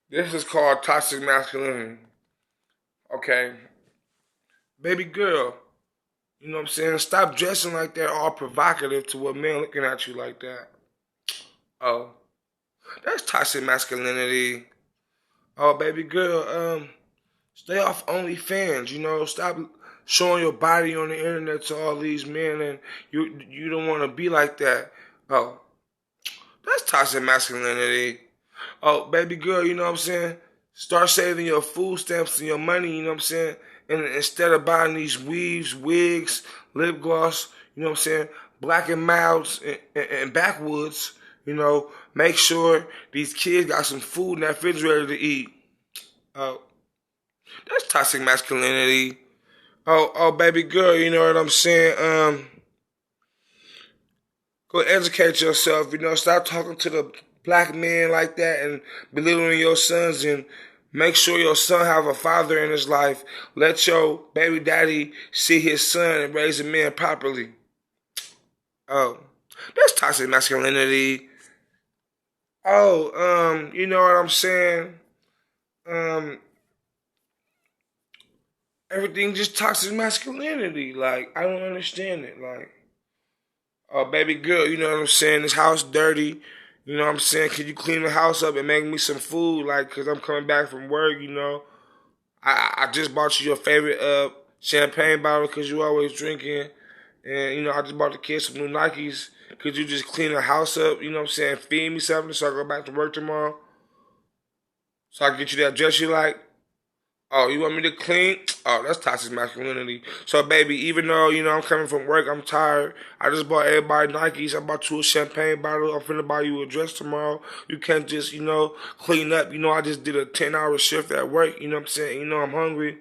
This is called toxic masculinity. Okay, baby girl, you know what I'm saying? Stop dressing like that, all provocative to a man looking at you like that. Oh, that's toxic masculinity. Oh, baby girl, stay off OnlyFans. You know, stop showing your body on the internet to all these men, and you don't want to be like that. Oh, that's toxic masculinity. Oh, baby girl, you know what I'm saying? Start saving your food stamps and your money, you know what I'm saying? And instead of buying these weaves, wigs, lip gloss, you know what I'm saying? Black and Milds and backwoods, you know, make sure these kids got some food in that refrigerator to eat. Oh, that's toxic masculinity. Oh, baby girl, you know what I'm saying? Go educate yourself. You know, stop talking to the black men like that and belittling your sons, and make sure your son have a father in his life. Let your baby daddy see his son and raise a man properly. Oh, that's toxic masculinity. Oh, you know what I'm saying? Um, everything just toxic masculinity. Like, I don't understand it. Like, oh, baby girl, you know what I'm saying? This house dirty. You know what I'm saying? Could you clean the house up and make me some food? Like, cause I'm coming back from work. You know, I just bought you your favorite champagne bottle cause you always drinking, and you know I just bought the kids some new Nikes. Could you just clean the house up? You know what I'm saying? Feed me something so I go back to work tomorrow. So I can get you that dress you like. Oh, you want me to clean? Oh, that's toxic masculinity. So, baby, even though, you know, I'm coming from work, I'm tired. I just bought everybody Nikes. I bought you a champagne bottle. I'm finna buy you a dress tomorrow. You can't just, you know, clean up. You know, I just did a 10-hour shift at work. You know what I'm saying? You know, I'm hungry.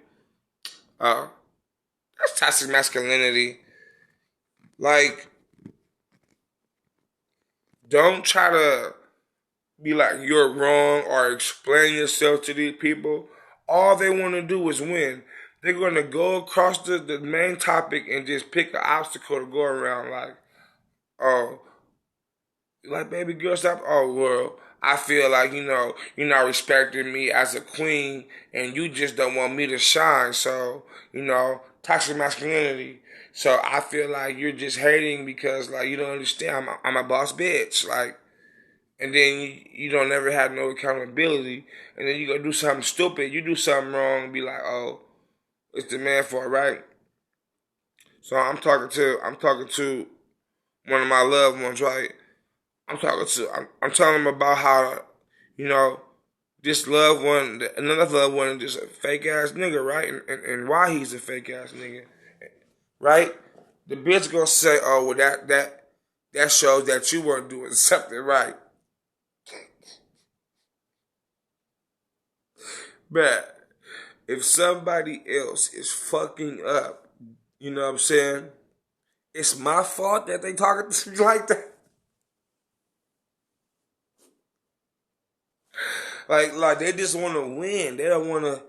Uh, that's toxic masculinity. Like, don't try to be like you're wrong or explain yourself to these people. All they want to do is win. They're going to go across the main topic and just pick an obstacle to go around. Like, oh, like baby girl, stop. Oh, well, I feel like you know you're not respecting me as a queen, and you just don't want me to shine. So you know, toxic masculinity. So I feel like you're just hating because like you don't understand. I'm a boss bitch. Like, and then you don't never have no accountability, and then you go do something stupid, you do something wrong, and be like, oh, it's the man for it, right? So I'm talking to one of my loved ones, right? I'm telling them about how, you know, this loved one, another loved one, is just a fake ass nigga, right? And why he's a fake ass nigga, right? The bitch gonna say, oh, well that shows that you weren't doing something right, but if somebody else is fucking up, you know what I'm saying? It's my fault that they talking to me like that. Like they just want to win. They don't want to.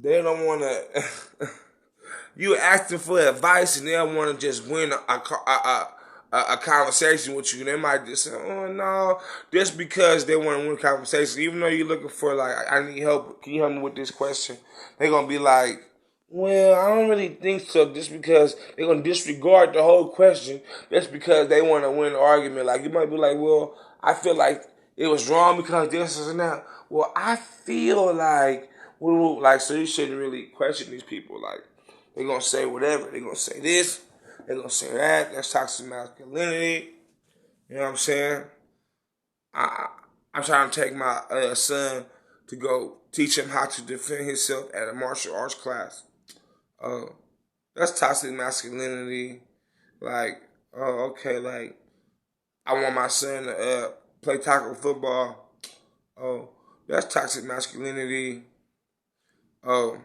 They don't want to. You asking for advice and they don't want to just win a conversation with you. They might just say, "Oh no," just because they want to win a conversation. Even though you're looking for like, I need help. Can you help me with this question? They're gonna be like, well, I don't really think so. Just because they're gonna disregard the whole question, just because they want to win the argument. Like you might be like, well, I feel like it was wrong because this and that. Well, I feel like, well, like so you shouldn't really question these people. Like they're gonna say whatever. They're gonna say this. They're gonna say that. That's toxic masculinity. You know what I'm saying? I I'm trying to take my son to go teach him how to defend himself at a martial arts class. Uh, that's toxic masculinity. Like, oh, okay, like I want my son to play tackle football. Oh, that's toxic masculinity. Oh,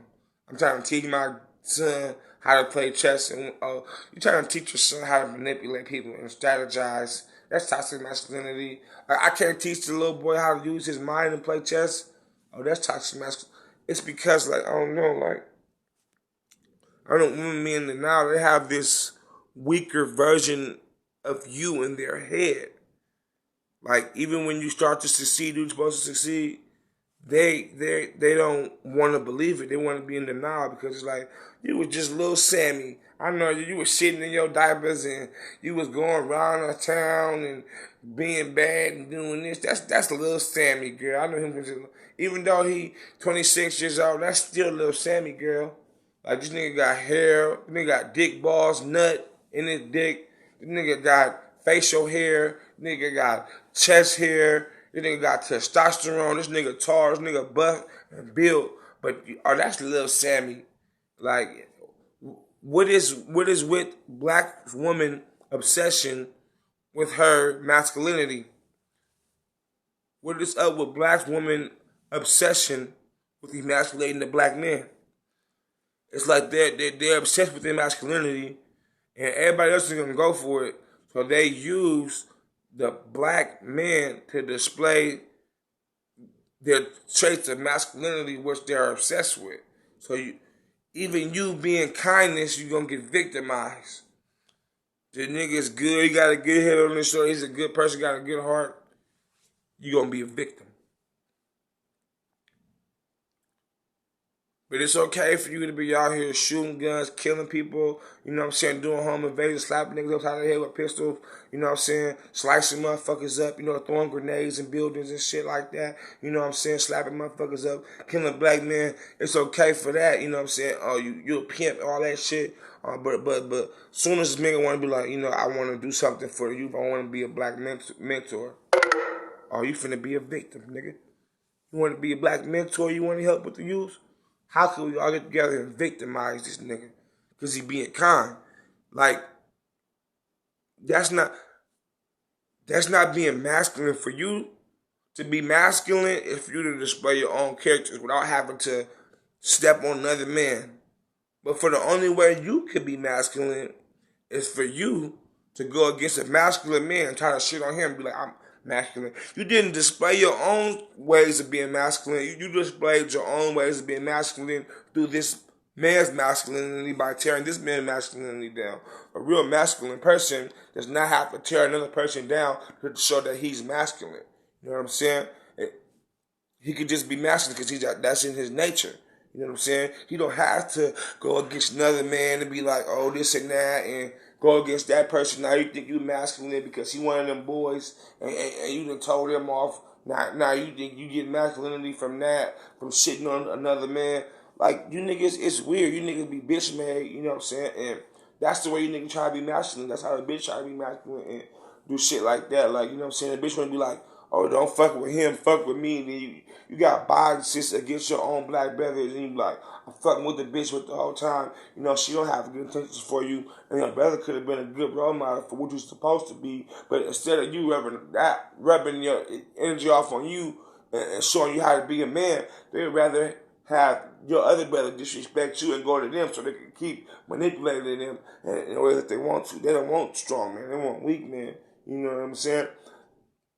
I'm trying to teach my son how to play chess, and oh, you're trying to teach your son how to manipulate people and strategize. That's toxic masculinity. I can't teach the little boy how to use his mind and play chess. Oh, that's toxic masculinity. It's because like I don't know, like I don't know, men now they have this weaker version of you in their head. Like even when you start to succeed, you're supposed to succeed. they don't want to believe it. They want to be in denial because it's like you was just little Sammy. I know you was shitting in your diapers and you was going around the town and being bad and doing this. That's little Sammy, girl. I know him because even though he 26 years old, that's still little Sammy, girl. Like this nigga got hair, this nigga got dick balls, nut in his dick. This nigga got facial hair, this nigga got chest hair. This nigga got testosterone. This nigga tall. This nigga buff and built. But that's little Sammy. Like, what is with black woman obsession with her masculinity? What is up with black woman obsession with emasculating the black man? It's like they're obsessed with their masculinity, and everybody else is gonna go for it. So they use the black man to display their traits of masculinity, which they're obsessed with. So even you being kindness, you're gonna get victimized. The nigga's good, he got a good head on his shoulder, he's a good person, got a good heart. You're gonna be a victim. But it's okay for you to be out here shooting guns, killing people, you know what I'm saying, doing home invasion, slapping niggas upside the head with pistols, you know what I'm saying, slicing motherfuckers up, you know, throwing grenades in buildings and shit like that, you know what I'm saying, slapping motherfuckers up, killing black men. It's okay for that, you know what I'm saying. Oh, you a pimp, all that shit. But soon as this nigga want to be like, you know, I want to do something for you, I want to be a black mentor. Oh, you finna be a victim, nigga. You want to be a black mentor, you want to help with the youth? How can we all get together and victimize this nigga? Because he being kind. Like, that's not being masculine. For you to be masculine is for you to display your own characters without having to step on another man. But for the only way you could be masculine is for you to go against a masculine man and try to shit on him and be like, I'm masculine. You didn't display your own ways of being masculine. You displayed your own ways of being masculine through this man's masculinity by tearing this man's masculinity down. A real masculine person does not have to tear another person down to show that he's masculine. You know what I'm saying? He could just be masculine because that's in his nature. You know what I'm saying? He don't have to go against another man and be like, oh, this and that, and go against that person. Now you think you masculine because he one of them boys, and you done told him off. Now you think you get masculinity from that, from shitting on another man. Like, you niggas, it's weird. You niggas be bitch made, you know what I'm saying? And that's the way you niggas try to be masculine. That's how the bitch try to be masculine and do shit like that. Like, you know what I'm saying? The bitch want to be like, oh, don't fuck with him, fuck with me. And then you got biases against your own black brothers, and you be like, I'm fucking with the bitch with the whole time. You know, she don't have good intentions for you, and your brother could have been a good role model for what you're supposed to be. But instead of you rubbing your energy off on you and showing you how to be a man, they'd rather have your other brother disrespect you and go to them so they can keep manipulating them in the way that they want to. They don't want strong men. They want weak men. You know what I'm saying?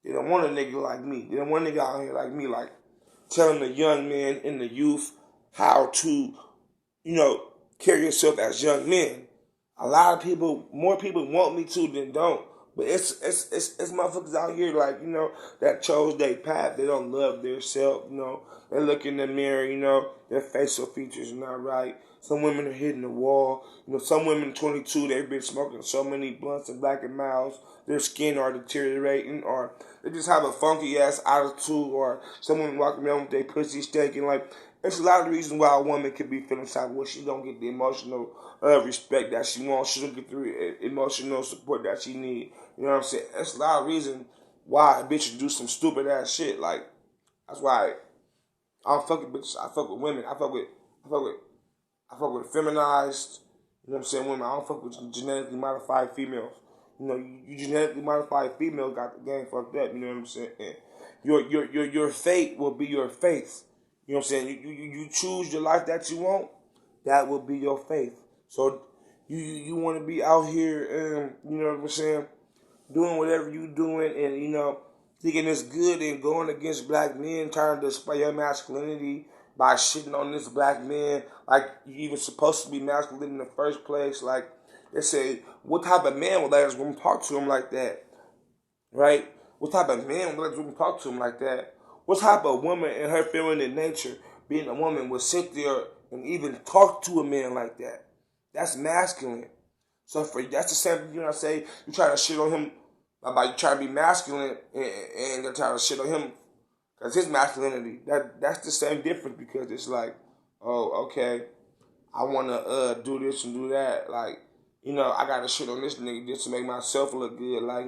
They don't want a nigga like me. They don't want a nigga out here like me, like telling the young men and the youth how to, you know, carry yourself as young men. A lot of people, more people want me to than don't. But it's motherfuckers out here like, you know, that chose their path. They don't love their self, you know. They look in the mirror, you know, their facial features are not right. Some women are hitting the wall. You know, some women 22, they've been smoking so many blunts and Black and Miles. Their skin are deteriorating, or they just have a funky ass attitude, or someone walking around with their pussy shaking. Like, there's a lot of reasons why a woman could be feeling sideways. She don't get the emotional respect that she wants. She don't get the emotional support that she needs. You know what I'm saying? There's a lot of reasons why a bitch do some stupid ass shit. Like, that's why I don't fuck with bitches. I fuck with women. I fuck with feminized, you know what I'm saying, women. I don't fuck with genetically modified females. You know, you genetically modified female got the game fucked up, you know what I'm saying? And your fate will be your faith. You know what I'm saying? You choose the life that you want, that will be your faith. So you want to be out here, you know what I'm saying, doing whatever you doing, and, you know, thinking it's good and going against black men, trying to display your masculinity by shitting on this black man, like you even supposed to be masculine in the first place. Like, they say, what type of man would let us talk to him like that? Right? What type of man would let us talk to him like that? What type of woman in her feminine nature, being a woman, would sit there and even talk to a man like that? That's masculine. So for that's the same thing, I say, you try to shit on him about you trying to be masculine and you're trying to shit on him because his masculinity. That's the same difference because it's like, oh, okay, I want to do this and do that. Like, I got to shit on this nigga just to make myself look good. Like,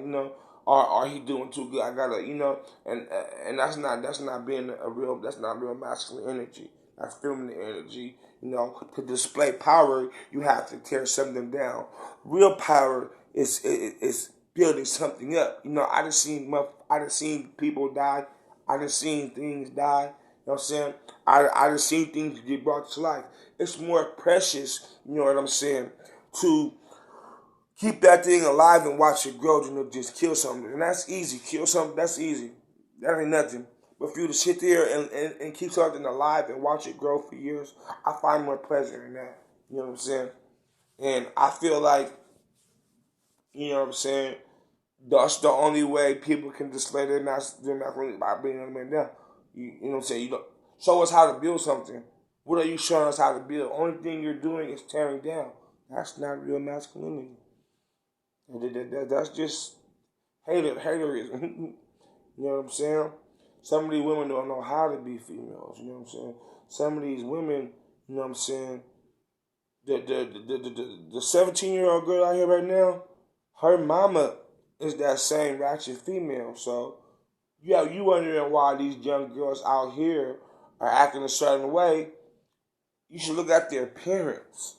or he doing too good. I gotta, and that's not being that's not real masculine energy. That's feminine energy. To display power, you have to tear something down. Real power is building something up. I done seen people die. I done seen things die. You know what I'm saying? I done seen things get brought to life. It's more precious, you know what I'm saying, to keep that thing alive and watch it grow than to just kill something. And that's easy. Kill something, that's easy. That ain't nothing. But for you to sit there and keep something alive and watch it grow for years, I find more pleasure in that. You know what I'm saying? And I feel like, you know what I'm saying, that's the only way people can display their masculinity by bringing them in down. You know what I'm saying? You don't show us how to build something. What are you showing us how to build? Only thing you're doing is tearing down. That's not real masculinity. That's just haterism. You know what I'm saying? Some of these women don't know how to be females. You know what I'm saying? Some of these women, you know what I'm saying? The 17-year-old girl out here right now, her mama is that same ratchet female. So, you wondering why these young girls out here are acting a certain way. You should look at their parents.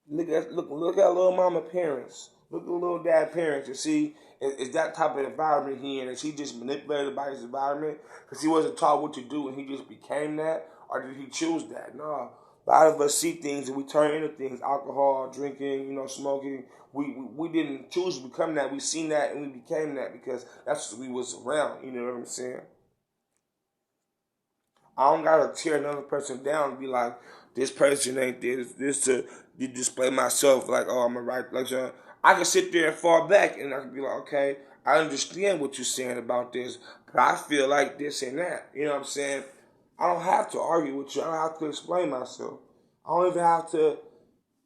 Look at little mama parents. Look at little dad parents and see is that type of environment he in? Is he just manipulated by his environment because he wasn't taught what to do and he just became that, or did he choose that? No, a lot of us see things and we turn into things: alcohol, drinking, smoking. We didn't choose to become that. We seen that and we became that because that's what we was around. You know what I'm saying? I don't gotta tear another person down and be like, this person ain't this to display myself like, oh, I'm a right, like, I can sit there and fall back and I can be like, okay, I understand what you're saying about this, but I feel like this and that. You know what I'm saying? I don't have to argue with you. I don't have to explain myself. I don't even have to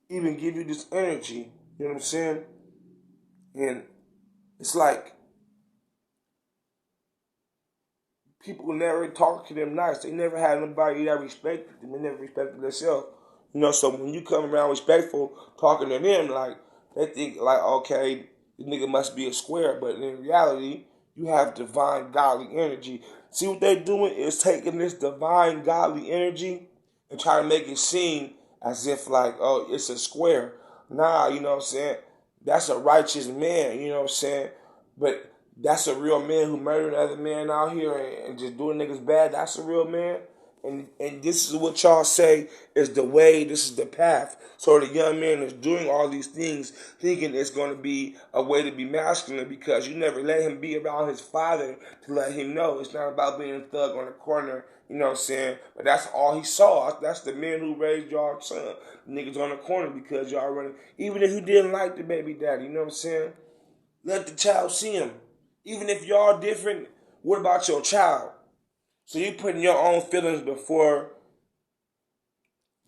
even give you this energy. You know what I'm saying? And it's like people never talk to them nice. They never had nobody that respected them. They never respected themselves. So when you come around respectful, talking to them, like, they think, like, okay, this nigga must be a square. But in reality, you have divine, godly energy. See, what they're doing is taking this divine, godly energy and trying to make it seem as if, like, oh, it's a square. Nah, you know what I'm saying? That's a righteous man, you know what I'm saying? But that's a real man who murdered another man out here and just doing niggas bad. That's a real man. And this is what y'all say is the way, this is the path. So the young man is doing all these things thinking it's going to be a way to be masculine because you never let him be around his father to let him know it's not about being a thug on the corner, you know what I'm saying? But that's all he saw. That's the men who raised y'all son. Niggas on the corner because y'all running. Even if you didn't like the baby daddy, you know what I'm saying? Let the child see him. Even if y'all different, what about your child? So you putting your own feelings before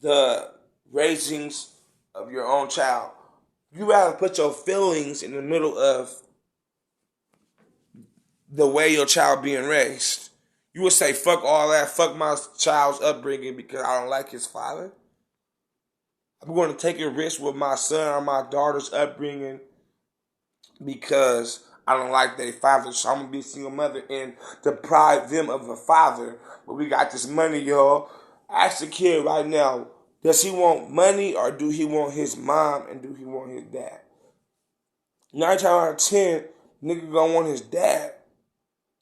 the raisings of your own child. You rather put your feelings in the middle of the way your child being raised. You would say, fuck all that, fuck my child's upbringing because I don't like his father. I'm going to take a risk with my son or my daughter's upbringing because I don't like their father, so I'm going to be a single mother and deprive them of a father. But we got this money, y'all. Ask the kid right now, does he want money or do he want his mom and do he want his dad? 9 times out of 10, nigga gonna want his dad.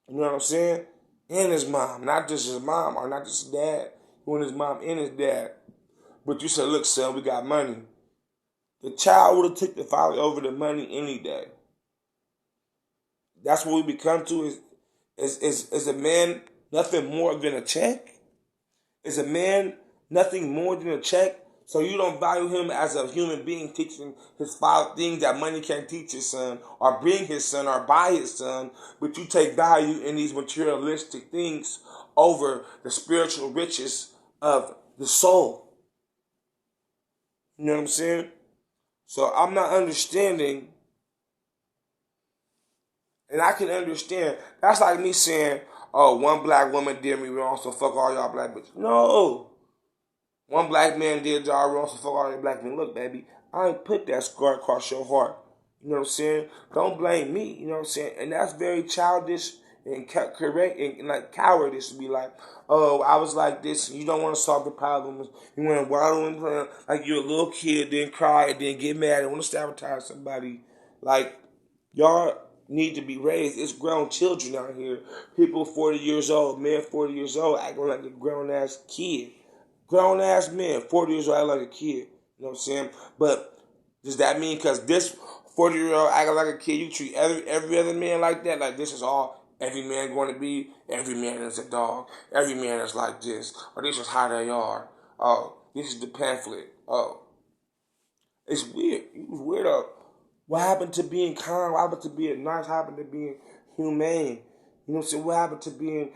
You know what I'm saying? And his mom. Not just his mom or not just his dad. He want his mom and his dad. But you said, look, son, we got money. The child would have took the father over the money any day. That's what we become to is a man nothing more than a check? Is a man nothing more than a check So you don't value him as a human being teaching his father things that money can't teach his son or bring his son or buy his son, but you take value in these materialistic things over the spiritual riches of the soul. You know what I'm saying? So I'm not understanding, and I can understand. That's like me saying, oh, one black woman did me wrong, so fuck all y'all black bitches. No. One black man did y'all wrong, so fuck all y'all black men. Look, baby, I ain't put that scar across your heart. You know what I'm saying? Don't blame me. You know what I'm saying? And that's very childish and correct and like cowardice to be like, oh, I was like this. And you don't want to solve the problems. You want to waddle and play like you're a little kid, then cry, and then get mad and want to sabotage somebody. Like, y'all need to be raised. It's grown children out here. People 40 years old, men 40 years old, acting like a grown ass kid. Grown ass men, 40 years old, acting like a kid. You know what I'm saying? But does that mean because this 40-year-old acting like a kid, you treat every other man like that? Like this is all every man going to be? Every man is a dog. Every man is like this. Or this is how they are. Oh, this is the pamphlet. Oh, it's weird. It was weirdo. What happened to being kind? What happened to being nice? What happened to being humane? You know what I'm saying? What happened to being,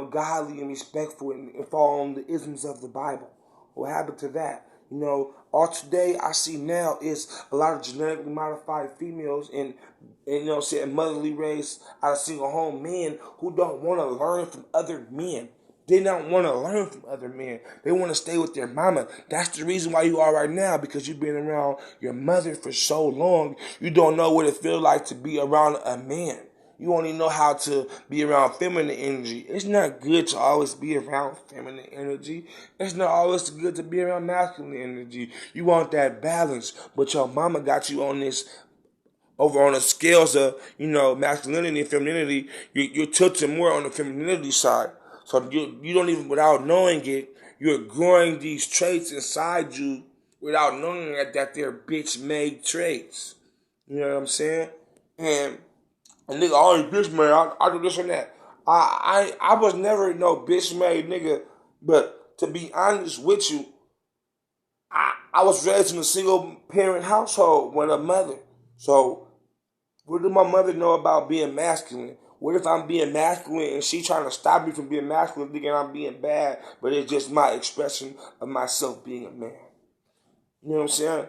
godly and respectful and following the isms of the Bible? What happened to that? All today I see now is a lot of genetically modified females and motherly raised out of single home men who don't want to learn from other men. They don't want to learn from other men. They want to stay with their mama. That's the reason why you are right now, because you've been around your mother for so long. You don't know what it feels like to be around a man. You only know how to be around feminine energy. It's not good to always be around feminine energy. It's not always good to be around masculine energy. You want that balance, but your mama got you on this over on the scales of, masculinity and femininity. You're tilting more on the femininity side. So you don't even, without knowing it, you're growing these traits inside you without knowing that they're bitch-made traits. You know what I'm saying? And nigga, always bitch made. I do this and that. I was never no bitch made nigga. But to be honest with you, I was raised in a single parent household with a mother. So what did my mother know about being masculine? What if I'm being masculine and she trying to stop me from being masculine, thinking I'm being bad, but it's just my expression of myself being a man? You know what I'm saying?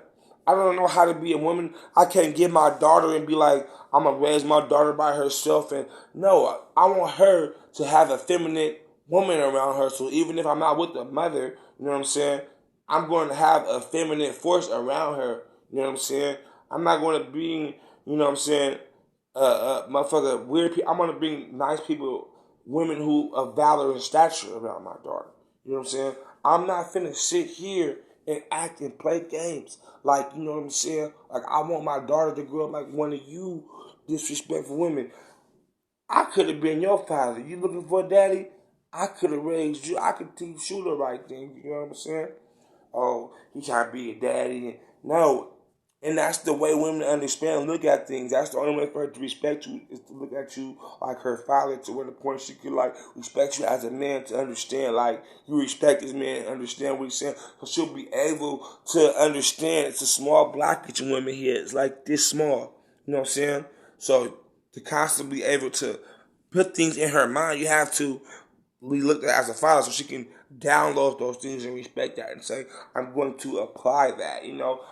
I don't know how to be a woman. I can't get my daughter and be like, I'm going to raise my daughter by herself. And no, I want her to have a feminine woman around her. So even if I'm not with the mother, you know what I'm saying? I'm going to have a feminine force around her. You know what I'm saying? I'm not going to bring, you know what I'm saying, motherfucker, weird people. I'm going to bring nice people, women who of valor and stature around my daughter. You know what I'm saying? I'm not finna sit here and act and play games. Like, you know what I'm saying? Like, I want my daughter to grow up like one of you disrespectful women. I could have been your father. You looking for a daddy? I could have raised you. I could teach you the right thing. You know what I'm saying? Oh, he trying to be a daddy. No. And that's the way women understand and look at things. That's the only way for her to respect you is to look at you like her father, to where the point she could like respect you as a man, to understand like you respect this man, understand what he's saying. So she'll be able to understand it's a small blockage in women here. It's like this small. You know what I'm saying? So to constantly be able to put things in her mind, you have to we looked at as a father so she can download those things and respect that and say, I'm going to apply that.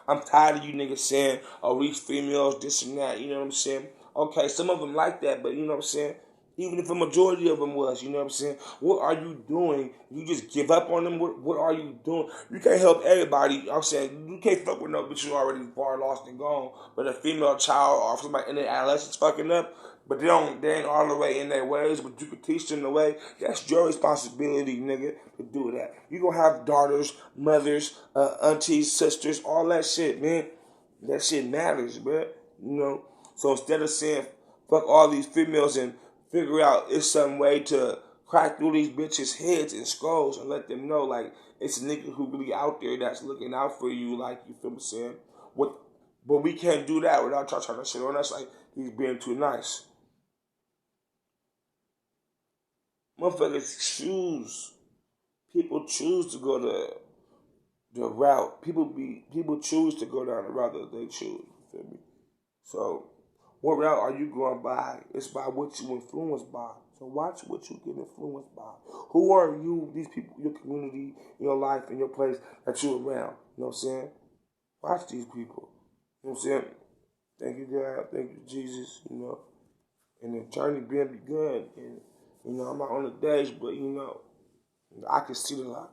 I'm tired of you niggas saying, oh, these females, this and that. You know what I'm saying? Okay, some of them like that, but you know what I'm saying? Even if a majority of them was, you know what I'm saying? What are you doing? You just give up on them? What are you doing? You can't help everybody. I'm saying you can't fuck with no bitch who already far lost and gone. But a female child or somebody in their adolescence fucking up, but they ain't all the way in their ways, but you can teach them the way. That's your responsibility, nigga, to do that. You gonna have daughters, mothers, aunties, sisters, all that shit, man. That shit matters, bro. So instead of saying fuck all these females and figure out it's some way to crack through these bitches' heads and skulls and let them know like it's a nigga who really out there that's looking out for you, like, you feel me saying? But we can't do that without trying to shit on us like he's being too nice. Motherfuckers choose. People choose to go to the route. People choose to go down the route that they choose. You feel me? So, what route are you going by? It's by what you influenced by. So watch what you get influenced by. Who are you? These people, your community, your life, and your place that you're around. You know what I'm saying? Watch these people. You know what I'm saying? Thank you, God. Thank you, Jesus. You know, and the journey being begun. And I'm not on the days, but I can see the light.